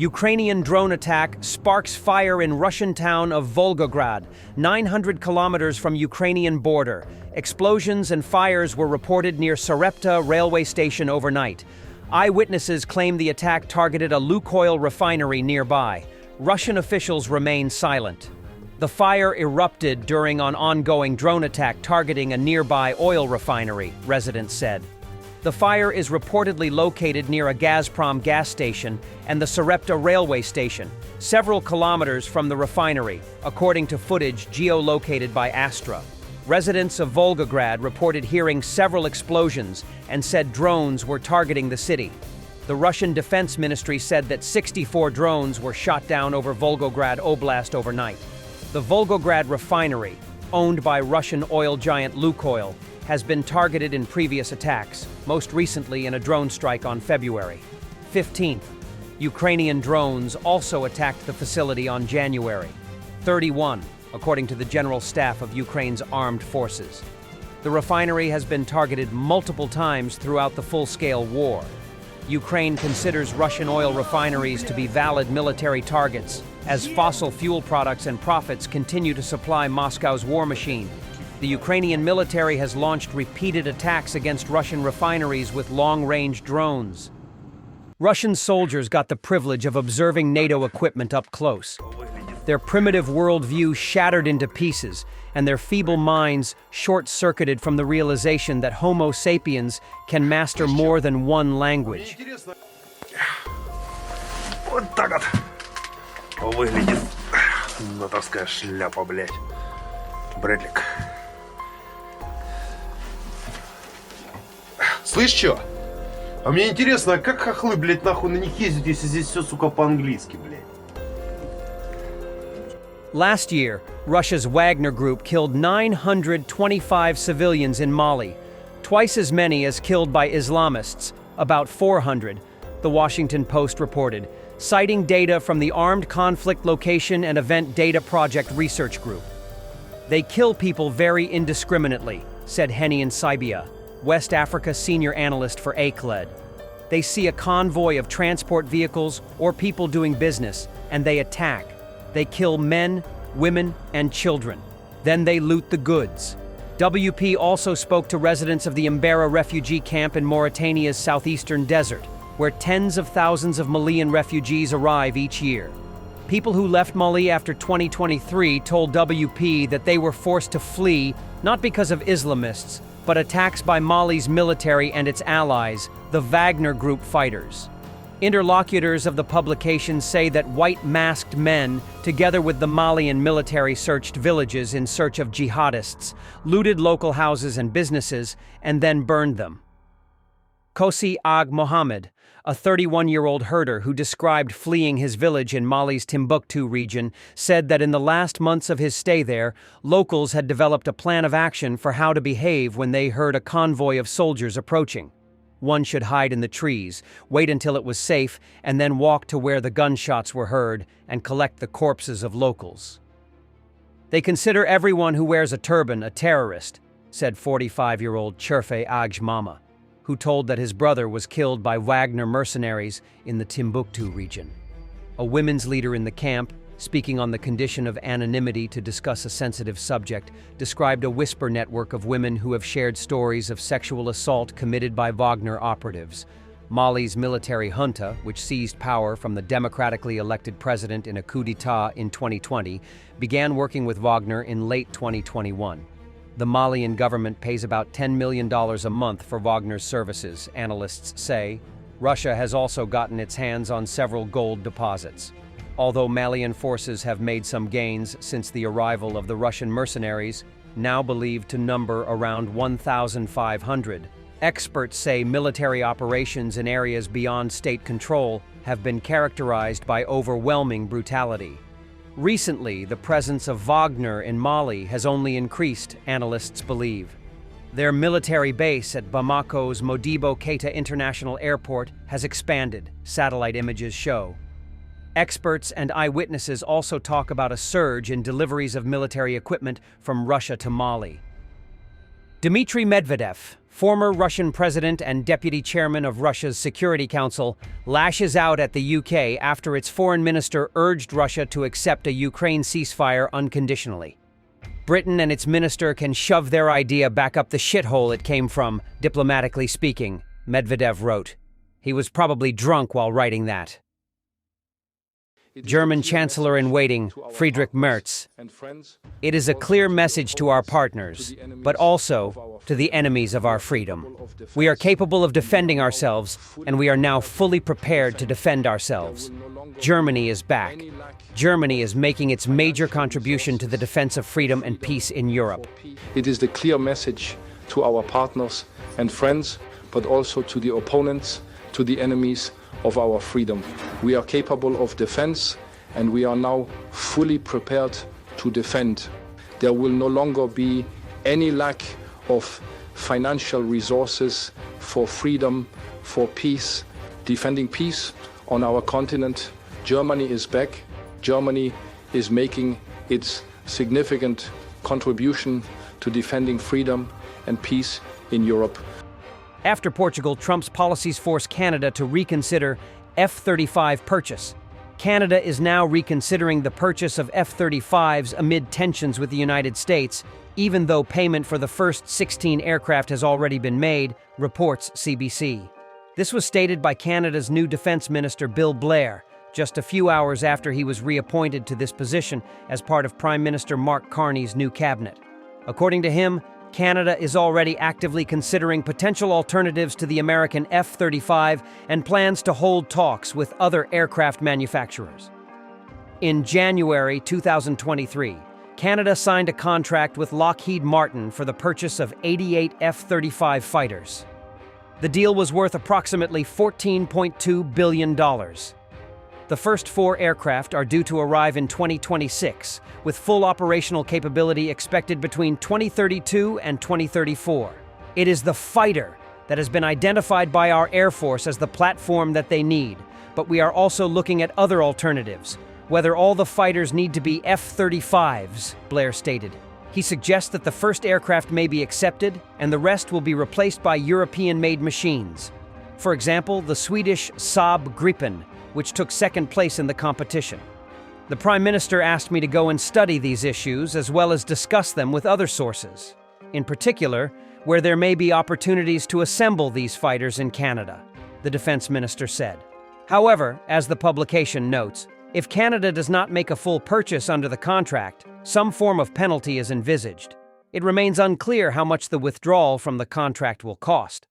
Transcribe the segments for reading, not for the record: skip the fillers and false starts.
Ukrainian drone attack sparks fire in Russian town of Volgograd, 900 kilometers from Ukrainian border. Explosions and fires were reported near Erupts railway station overnight. Eyewitnesses claim the attack targeted a Lukoil refinery nearby. Russian officials remain silent. The fire erupted during an ongoing drone attack targeting a nearby oil refinery, residents said. The fire is reportedly located near a Gazprom gas station and the Erupts railway station, several kilometers from the refinery, according to footage geolocated by Astra. Residents of Volgograd reported hearing several explosions and said drones were targeting the city. The Russian Defense Ministry said that 64 drones were shot down over Volgograd Oblast overnight. The Volgograd refinery, owned by Russian oil giant Lukoil, has been targeted in previous attacks, most recently in a drone strike on February 15th. Ukrainian drones also attacked the facility on January 31, according to the General Staff of Ukraine's armed forces. The refinery has been targeted multiple times throughout the full-scale war. Ukraine considers Russian oil refineries to be valid military targets, as fossil fuel products and profits continue to supply Moscow's war machine. The Ukrainian military has launched repeated attacks against Russian refineries with long-range drones. Russian soldiers got the privilege of observing NATO equipment up close. Their primitive worldview shattered into pieces, and their feeble minds short-circuited from the realization that Homo sapiens can master more than one language. Вот так вот выглядит натовская шляпа, блядь. Брэдлик. Слышь, чё? А мне интересно, а как хохлы, блядь, нахуй на них ездят, если здесь все, сука, по-английски, блядь? Last year, Russia's Wagner group killed 925 civilians in Mali, twice as many as killed by Islamists, about 400, the Washington Post reported, citing data from the Armed Conflict Location and Event Data Project Research Group. They kill people very indiscriminately, said Henian Saibia, West Africa senior analyst for ACLED. They see a convoy of transport vehicles or people doing business, and they attack. They kill men, women, and children. Then they loot the goods. WP also spoke to residents of the Mbera refugee camp in Mauritania's southeastern desert, where tens of thousands of Malian refugees arrive each year. People who left Mali after 2023 told WP that they were forced to flee not because of Islamists, but attacks by Mali's military and its allies, the Wagner group fighters. Interlocutors of the publication say that white masked men, together with the Malian military, searched villages in search of jihadists, looted local houses and businesses, and then burned them. Kosi Ag Mohammed, a 31-year-old herder who described fleeing his village in Mali's Timbuktu region, said that in the last months of his stay there, locals had developed a plan of action for how to behave when they heard a convoy of soldiers approaching. One should hide in the trees, wait until it was safe, and then walk to where the gunshots were heard and collect the corpses of locals. They consider everyone who wears a turban a terrorist, said 45-year-old Cherfe Ajmama, who told that his brother was killed by Wagner mercenaries in the Timbuktu region. A women's leader in the camp, speaking on the condition of anonymity to discuss a sensitive subject, described a whisper network of women who have shared stories of sexual assault committed by Wagner operatives. Mali's military junta, which seized power from the democratically elected president in a coup d'etat in 2020, began working with Wagner in late 2021. The Malian government pays about $10 million a month for Wagner's services, analysts say. Russia has also gotten its hands on several gold deposits. Although Malian forces have made some gains since the arrival of the Russian mercenaries, now believed to number around 1,500, experts say military operations in areas beyond state control have been characterized by overwhelming brutality. Recently, the presence of Wagner in Mali has only increased, analysts believe. Their military base at Bamako's Modibo Keita International Airport has expanded, satellite images show. Experts and eyewitnesses also talk about a surge in deliveries of military equipment from Russia to Mali. Dmitry Medvedev, former Russian president and deputy chairman of Russia's Security Council, lashes out at the UK after its foreign minister urged Russia to accept a Ukraine ceasefire unconditionally. Britain and its minister can shove their idea back up the shithole it came from, diplomatically speaking, Medvedev wrote. He was probably drunk while writing that. German Chancellor-in-Waiting, Friedrich Merz. It is a clear message to our partners, but also to the enemies of our freedom. We are capable of defending ourselves, and we are now fully prepared to defend ourselves. Germany is back. Germany is making its major contribution to the defense of freedom and peace in Europe. It is the clear message to our partners and friends, but also to the opponents, to the enemies of our freedom. We are capable of defense, and we are now fully prepared to defend. There will no longer be any lack of financial resources for freedom, for peace, defending peace on our continent. Germany is back. Germany is making its significant contribution to defending freedom and peace in Europe. After Portugal, Trump's policies force Canada to reconsider F-35 purchase. Canada is now reconsidering the purchase of F-35s amid tensions with the United States, even though payment for the first 16 aircraft has already been made, reports CBC. This was stated by Canada's new Defense Minister Bill Blair, just a few hours after he was reappointed to this position as part of Prime Minister Mark Carney's new cabinet. According to him, Canada is already actively considering potential alternatives to the American F-35 and plans to hold talks with other aircraft manufacturers. In January 2023, Canada signed a contract with Lockheed Martin for the purchase of 88 F-35 fighters. The deal was worth approximately $14.2 billion. The first 4 aircraft are due to arrive in 2026, with full operational capability expected between 2032 and 2034. It is the fighter that has been identified by our Air Force as the platform that they need, but we are also looking at other alternatives, whether all the fighters need to be F-35s, Blair stated. He suggests that the first aircraft may be accepted, and the rest will be replaced by European-made machines. For example, the Swedish Saab Gripen, which took second place in the competition. The Prime Minister asked me to go and study these issues as well as discuss them with other sources, in particular, where there may be opportunities to assemble these fighters in Canada, the Defense Minister said. However, as the publication notes, if Canada does not make a full purchase under the contract, some form of penalty is envisaged. It remains unclear how much the withdrawal from the contract will cost.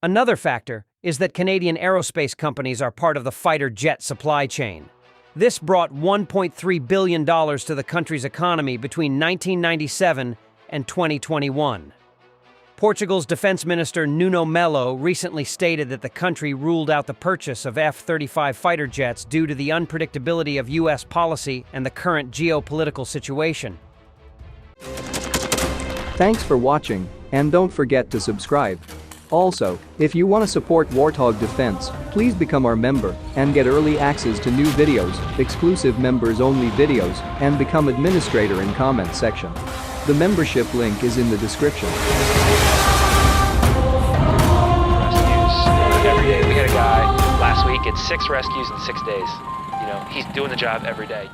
Another factor is that Canadian aerospace companies are part of the fighter jet supply chain. This brought $1.3 billion to the country's economy between 1997 and 2021. Portugal's Defense Minister Nuno Melo recently stated that the country ruled out the purchase of F-35 fighter jets due to the unpredictability of U.S. policy and the current geopolitical situation. Thanks for watching, and don't forget to subscribe. Also, if you want to support Warthog Defense, please become our member and get early access to new videos, exclusive members-only videos, and become administrator in comments section. The membership link is in the description. Rescues every day. We had a guy last week, it's 6 rescues in 6 days. You know, he's doing the job every day.